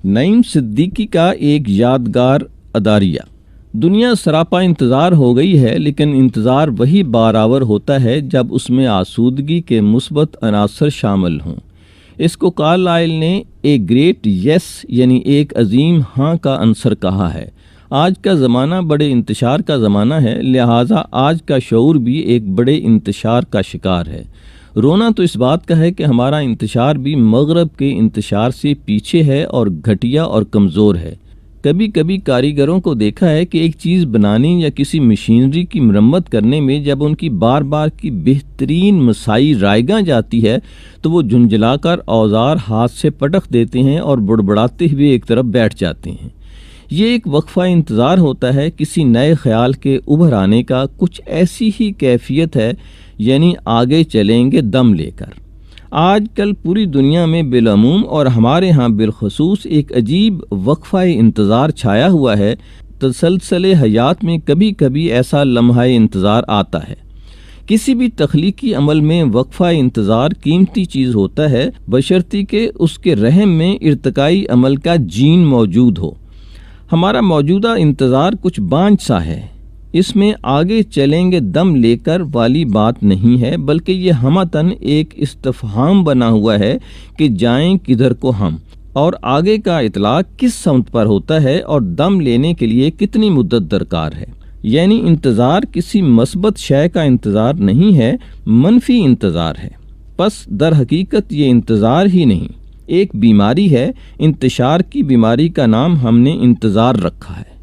نعیم صدیقی کا ایک یادگار اداریہ۔ دنیا سراپا انتظار ہو گئی ہے، لیکن انتظار وہی بارآور ہوتا ہے جب اس میں آسودگی کے مثبت عناصر شامل ہوں۔ اس کو کارلائل نے ایک گریٹ یس یعنی ایک عظیم ہاں کا عنصر کہا ہے۔ آج کا زمانہ بڑے انتشار کا زمانہ ہے، لہٰذا آج کا شعور بھی ایک بڑے انتشار کا شکار ہے۔ رونا تو اس بات کا ہے کہ ہمارا انتشار بھی مغرب کے انتشار سے پیچھے ہے اور گھٹیا اور کمزور ہے۔ کبھی کبھی کاریگروں کو دیکھا ہے کہ ایک چیز بنانے یا کسی مشینری کی مرمت کرنے میں جب ان کی بار بار کی بہترین مساعی رائگاں جاتی ہے تو وہ جھنجھلا کر اوزار ہاتھ سے پٹخ دیتے ہیں اور بڑبڑاتے ہوئے ایک طرف بیٹھ جاتے ہیں۔ یہ ایک وقفہ انتظار ہوتا ہے کسی نئے خیال کے ابھر آنے کا۔ کچھ ایسی ہی کیفیت ہے، یعنی آگے چلیں گے دم لے کر۔ آج کل پوری دنیا میں بالعموم اور ہمارے ہاں بالخصوص ایک عجیب وقفہ انتظار چھایا ہوا ہے۔ تسلسل حیات میں کبھی کبھی ایسا لمحہ انتظار آتا ہے۔ کسی بھی تخلیقی عمل میں وقفہ انتظار قیمتی چیز ہوتا ہے، بشرطی کہ اس کے رحم میں ارتقائی عمل کا جین موجود ہو۔ ہمارا موجودہ انتظار کچھ بانجھ سا ہے۔ اس میں آگے چلیں گے دم لے کر والی بات نہیں ہے، بلکہ یہ ہمتاً ایک استفہام بنا ہوا ہے کہ جائیں کدھر کو ہم، اور آگے کا اطلاق کس سمت پر ہوتا ہے، اور دم لینے کے لیے کتنی مدت درکار ہے۔ یعنی انتظار کسی مثبت شے کا انتظار نہیں ہے، منفی انتظار ہے۔ پس در حقیقت یہ انتظار ہی نہیں، ایک بیماری ہے۔ انتشار کی بیماری کا نام ہم نے انتظار رکھا ہے۔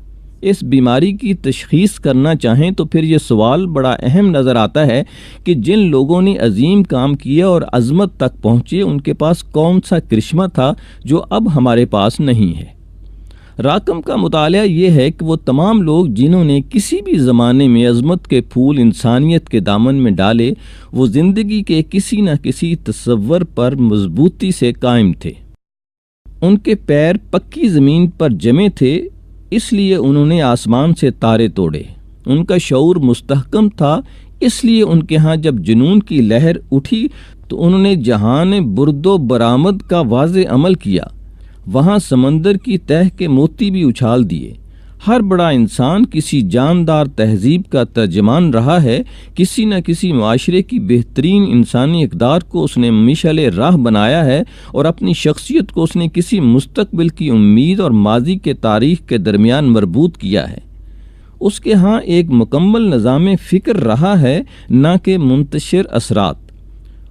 اس بیماری کی تشخیص کرنا چاہیں تو پھر یہ سوال بڑا اہم نظر آتا ہے کہ جن لوگوں نے عظیم کام کیا اور عظمت تک پہنچے، ان کے پاس کون سا کرشمہ تھا جو اب ہمارے پاس نہیں ہے۔ راکم کا مطالعہ یہ ہے کہ وہ تمام لوگ جنہوں نے کسی بھی زمانے میں عظمت کے پھول انسانیت کے دامن میں ڈالے، وہ زندگی کے کسی نہ کسی تصور پر مضبوطی سے قائم تھے۔ ان کے پیر پکی زمین پر جمے تھے، اس لیے انہوں نے آسمان سے تارے توڑے۔ ان کا شعور مستحکم تھا، اس لیے ان کے ہاں جب جنون کی لہر اٹھی تو انہوں نے جہان برد و برآمد کا واضح عمل کیا۔ وہاں سمندر کی تہ کے موتی بھی اچھال دیے۔ ہر بڑا انسان کسی جاندار تہذیب کا ترجمان رہا ہے، کسی نہ کسی معاشرے کی بہترین انسانی اقدار کو اس نے مشعل راہ بنایا ہے، اور اپنی شخصیت کو اس نے کسی مستقبل کی امید اور ماضی کے تاریخ کے درمیان مربوط کیا ہے۔ اس کے ہاں ایک مکمل نظام فکر رہا ہے، نہ کہ منتشر اثرات۔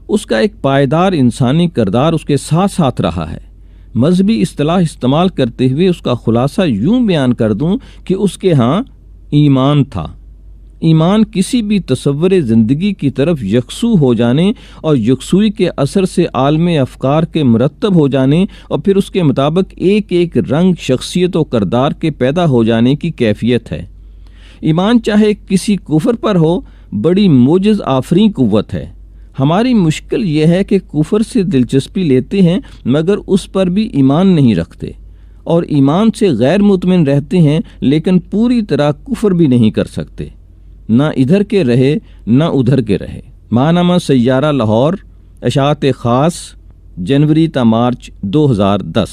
اس کا ایک پائیدار انسانی کردار اس کے ساتھ ساتھ رہا ہے۔ مذہبی اصطلاح استعمال کرتے ہوئے اس کا خلاصہ یوں بیان کر دوں کہ اس کے ہاں ایمان تھا۔ ایمان کسی بھی تصور زندگی کی طرف یکسو ہو جانے اور یکسوئی کے اثر سے عالم افکار کے مرتب ہو جانے، اور پھر اس کے مطابق ایک ایک رنگ شخصیت و کردار کے پیدا ہو جانے کی کیفیت ہے۔ ایمان چاہے کسی کفر پر ہو، بڑی موجز آفریں قوت ہے۔ ہماری مشکل یہ ہے کہ کفر سے دلچسپی لیتے ہیں مگر اس پر بھی ایمان نہیں رکھتے، اور ایمان سے غیر مطمئن رہتے ہیں لیکن پوری طرح کفر بھی نہیں کر سکتے۔ نہ ادھر کے رہے نہ ادھر کے رہے۔ ماہنامہ سیارہ لاہور، اشاعت خاص، جنوری تا مارچ 2010۔